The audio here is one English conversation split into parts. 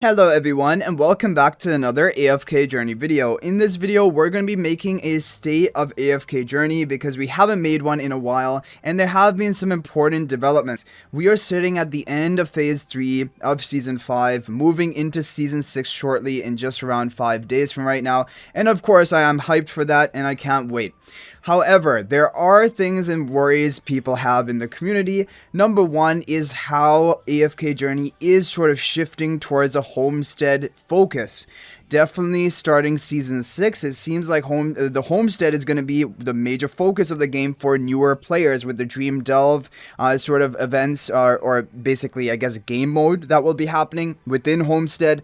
Hello everyone and welcome back to another AFK Journey video. In this video we're going to be making a State of AFK Journey because we haven't made one in a while and there have been some important developments. We are sitting at the end of phase 3 of season 5, moving into season 6 shortly in just around 5 days from right now, and of course I am hyped for that and I can't wait. However, there are things and worries people have in the community. Number one is how AFK Journey is sort of shifting towards a homestead focus. Definitely starting season 6, it seems like the homestead is going to be the major focus of the game for newer players with the Dream Delve sort of events or basically I guess game mode that will be happening within homestead.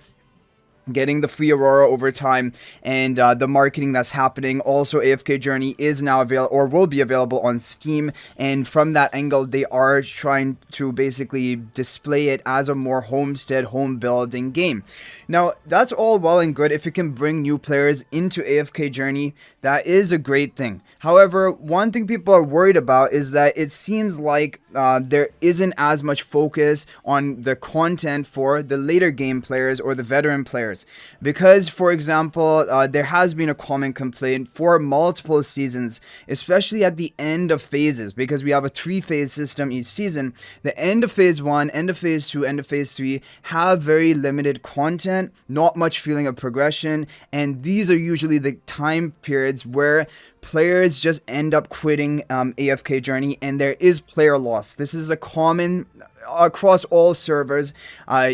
Getting the free Aurora over time and the marketing that's happening. Also, AFK Journey is now available or will be available on Steam, and from that angle they are trying to basically display it as a more homestead home building game. Now that's all well and good if it can bring new players into AFK Journey. That is a great thing. However, one thing people are worried about is that it seems like there isn't as much focus on the content for the later game players or the veteran players. Because, for example, there has been a common complaint for multiple seasons, especially at the end of phases, because we have a 3-phase system each season. The end of phase 1, end of phase 2, end of phase 3 have very limited content, not much feeling of progression, and these are usually the time periods where players just end up quitting AFK Journey and there is player loss. This is a common across all servers.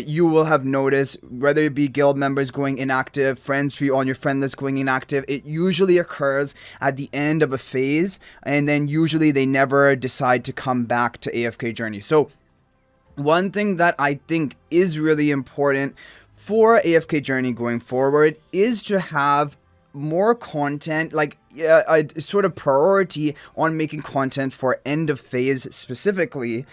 You will have noticed, whether it be guild members going inactive, friends on your friend list going inactive, it usually occurs at the end of a phase, and then usually they never decide to come back to AFK Journey. So one thing that I think is really important for AFK Journey going forward is to have more content, like a sort of priority on making content for end of phase specifically,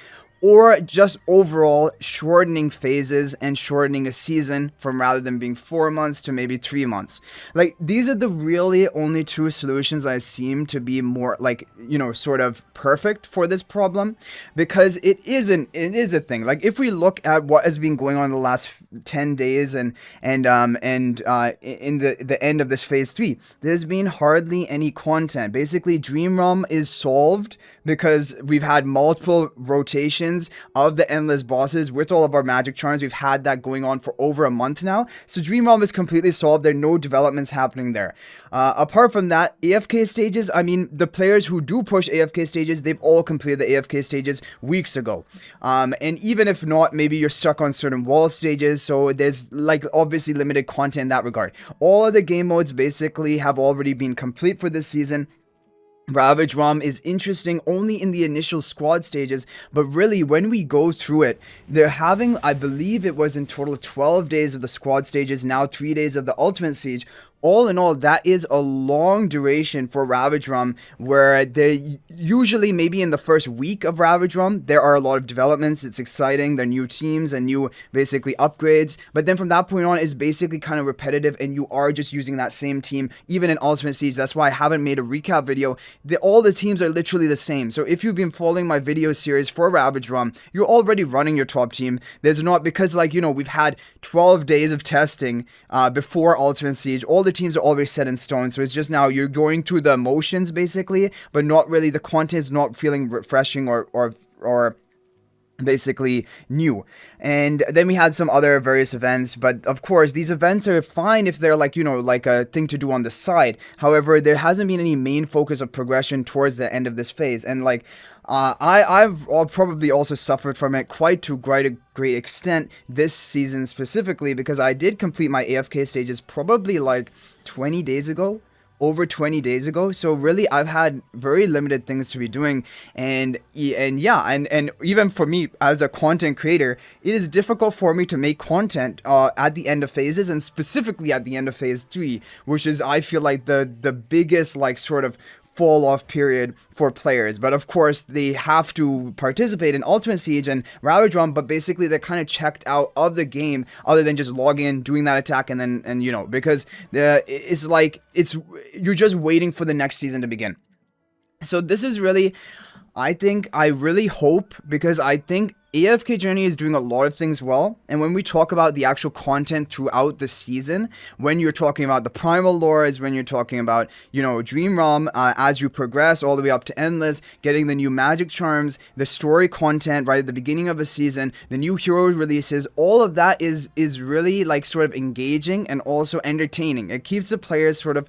or just overall shortening phases and shortening a season from rather than being 4 months to maybe 3 months. Like, these are the really only two solutions I seem to be more like, sort of perfect for this problem, because it is a thing. Like, if we look at what has been going on the last 10 days and in the end of this phase 3, there's been hardly any content. Basically, Dream Realm is solved because we've had multiple rotations of the endless bosses with all of our magic charms. We've had that going on for over a month now, so Dream Realm is completely solved. There are no developments happening there. Apart from that, AFK stages, I mean, the players who do push AFK stages, they've all completed the AFK stages weeks ago, and even if not, maybe you're stuck on certain wall stages, so there's like obviously limited content in that regard. All of the game modes basically have already been complete for this season. Ravaged ROM is interesting only in the initial squad stages, but really when we go through it, they're having, I believe it was in total 12 days of the squad stages, now 3 days of the ultimate siege. All in all, that is a long duration for Ravaged ROM, where they usually maybe in the first week of Ravaged ROM, there are a lot of developments. It's exciting. There are new teams and new basically upgrades. But then from that point on, it's basically kind of repetitive and you are just using that same team, even in Ultimate Siege. That's why I haven't made a recap video. All the teams are literally the same. So if you've been following my video series for Ravaged ROM, you're already running your top team. There's not, because like, we've had 12 days of testing before Ultimate Siege. All the teams are already set in stone, so it's just now you're going through the emotions basically, but not really, the content is not feeling refreshing or basically new. And then we had some other various events, but of course these events are fine if they're like, like a thing to do on the side. However, there hasn't been any main focus of progression towards the end of this phase, and like I've probably also suffered from it quite to a great extent this season specifically, because I did complete my AFK stages probably like 20 days ago. Over 20 days ago, so really I've had very limited things to be doing, and even for me as a content creator, it is difficult for me to make content at the end of phases, and specifically at the end of phase 3, which is, I feel like, the biggest like sort of fall off period for players. But of course they have to participate in Ultimate Siege and Ravaged ROM, but basically they're kind of checked out of the game other than just logging in, doing that attack, and then because it's like you're just waiting for the next season to begin. So this is really, I really hope, because I think AFK Journey is doing a lot of things well, and when we talk about the actual content throughout the season, when you're talking about the primal lores, when you're talking about, Dream Realm, as you progress all the way up to Endless, getting the new magic charms, the story content right at the beginning of a season, the new hero releases, all of that is really like sort of engaging and also entertaining. It keeps the players sort of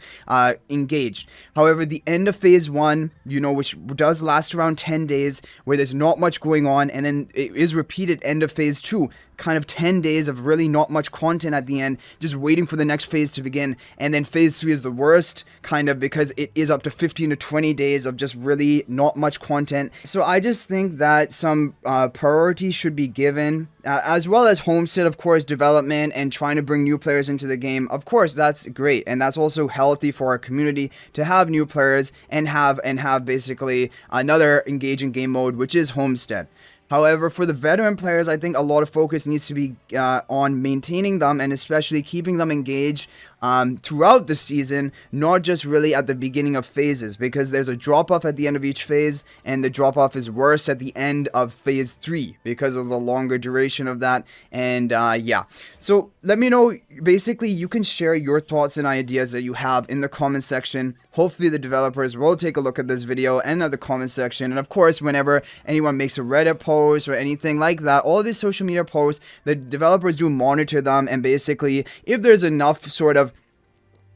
engaged. However, the end of phase 1, which does last around 10 days, where there's not much going on, and then it is repeated end of phase 2, kind of 10 days of really not much content at the end, just waiting for the next phase to begin. And then phase 3 is the worst, kind of, because it is up to 15 to 20 days of just really not much content. So I just think that some priority should be given, as well as Homestead, of course, development and trying to bring new players into the game. Of course, that's great, and that's also healthy for our community to have new players and have basically another engaging game mode, which is Homestead. However, for the veteran players, I think a lot of focus needs to be on maintaining them, and especially keeping them engaged throughout the season, not just really at the beginning of phases, because there's a drop-off at the end of each phase, and the drop-off is worse at the end of phase 3 because of the longer duration of that. And yeah, so let me know. Basically, you can share your thoughts and ideas that you have in the comment section. Hopefully the developers will take a look at this video and at the comment section. And of course, whenever anyone makes a Reddit post or anything like that, all these social media posts, the developers do monitor them, and basically if there's enough sort of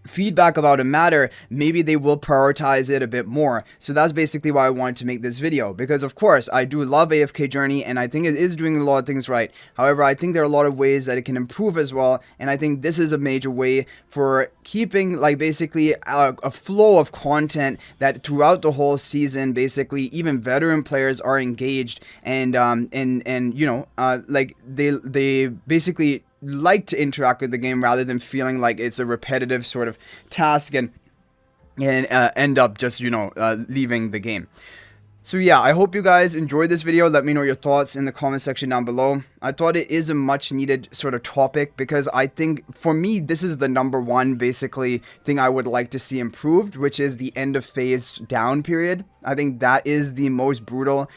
feedback about a matter, maybe they will prioritize it a bit more. So that's basically why I wanted to make this video, because of course I do love AFK Journey and I think it is doing a lot of things right. However, I think there are a lot of ways that it can improve as well, and I think this is a major way for keeping like basically a flow of content that throughout the whole season, basically even veteran players are engaged, and like they basically like to interact with the game rather than feeling like it's a repetitive sort of task and end up just leaving the game. So yeah, I hope you guys enjoyed this video. Let me know your thoughts in the comment section down below. I thought it is a much needed sort of topic, because I think for me this is the #1 basically thing I would like to see improved, which is the end of phase down period. I think that is the most brutal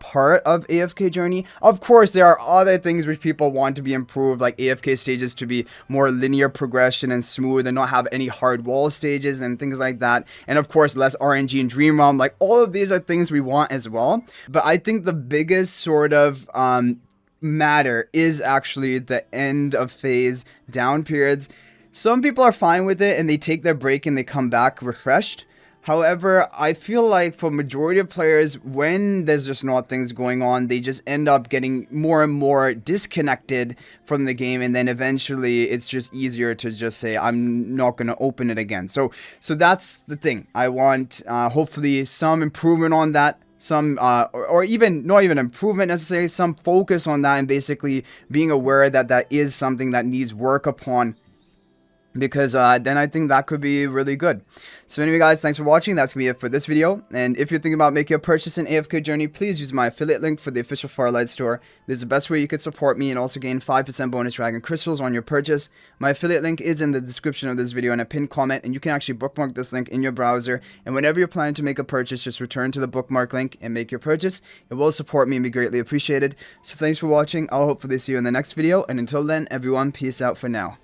part of AFK Journey. Of course, there are other things which people want to be improved, like AFK stages to be more linear progression and smooth and not have any hard wall stages and things like that. And of course, less RNG and Dream Realm. Like, all of these are things we want as well. But I think the biggest sort of matter is actually the end of phase down periods. Some people are fine with it and they take their break and they come back refreshed. However, I feel like for majority of players, when there's just not things going on, they just end up getting more and more disconnected from the game, and then eventually it's just easier to just say, I'm not going to open it again. So that's the thing. I want hopefully some improvement on that. Some or even not even improvement necessarily, some focus on that, and basically being aware that that is something that needs work upon, because then I think that could be really good. So anyway guys, thanks for watching. That's gonna be it for this video, and if you're thinking about making a purchase in AFK Journey, please use my affiliate link for the official Farlight store. This is the best way you could support me and also gain 5% bonus dragon crystals on your purchase. My affiliate link is in the description of this video and a pinned comment, and you can actually bookmark this link in your browser, and whenever you're planning to make a purchase, just return to the bookmark link and make your purchase. It will support me and be greatly appreciated. So thanks for watching. I'll hopefully see you in the next video, and until then, everyone, peace out for now.